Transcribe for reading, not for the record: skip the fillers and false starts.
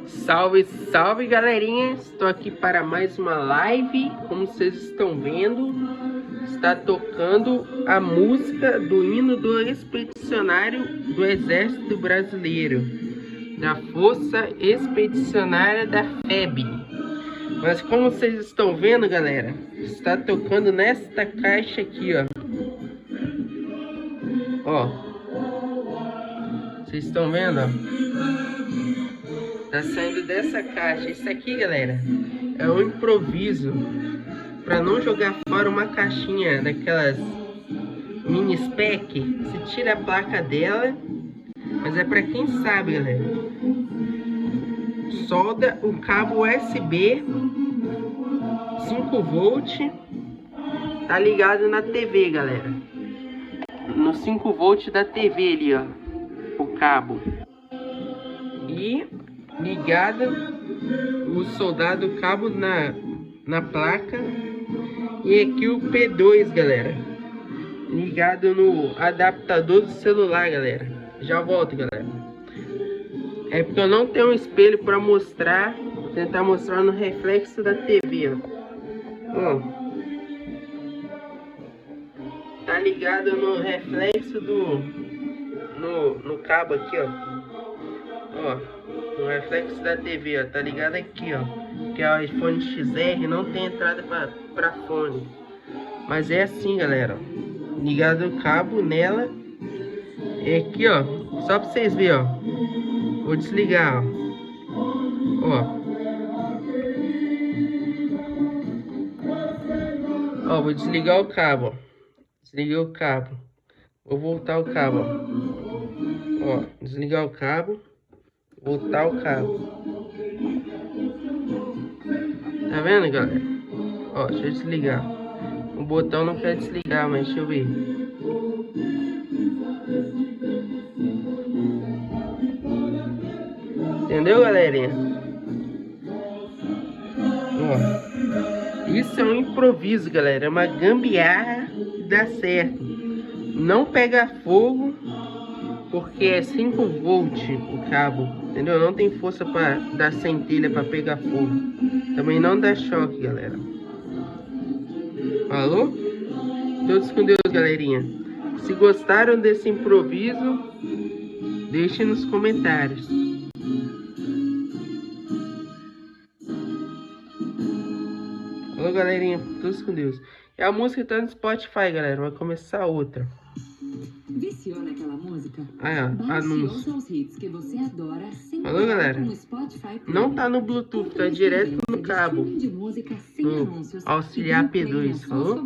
Salve, salve galerinha, estou aqui para mais uma live. Como vocês estão vendo, está tocando a música do hino do expedicionário do Exército Brasileiro, da Força Expedicionária da FEB. Mas como vocês estão vendo, galera, está tocando nesta caixa aqui, ó. Vocês estão vendo, ó? Tá saindo dessa caixa. Isso aqui, galera, é um improviso para não jogar fora uma caixinha daquelas mini spec. Você tira a placa dela, mas é para quem sabe, galera. Solda o cabo USB 5 volt, tá ligado na TV, galera. No 5 volt da TV ali, ó, o cabo. E ligado o soldado cabo na placa. E aqui o P2, galera, ligado no adaptador do celular, galera. Já volto, galera. É porque eu não tenho um espelho para mostrar. Vou tentar mostrar no reflexo da TV, ó. Tá ligado no reflexo no cabo aqui, ó, no reflexo da TV, ó, tá ligado aqui, ó, que é o iPhone XR, não tem entrada pra fone, mas é assim, galera, ó. Ligado o cabo nela, é aqui, ó, só pra vocês verem, ó, vou desligar, ó, vou desligar o cabo, ó, desliguei o cabo, vou voltar o cabo, ó, desligar o cabo, voltar o cabo. Tá vendo, galera? Ó, deixa eu desligar. O botão não quer desligar, mas deixa eu ver. Entendeu, galerinha? Ó, isso é um improviso, galera. É uma gambiarra que dá certo. Não pega fogo, porque é 5 volt o cabo, entendeu? Não tem força para dar centelha para pegar fogo. Também não dá choque, galera. Falou? Todos com Deus, galerinha. Se gostaram desse improviso, deixem nos comentários. Falou, galerinha. Todos com Deus. E a música tá no Spotify, galera. Vai começar outra. Viciou naquela música? Anúncio. Os hits que você adora, sem Falou, galera. Spotify, não tá no Bluetooth, tá direto no cabo. No auxiliar P2, falou?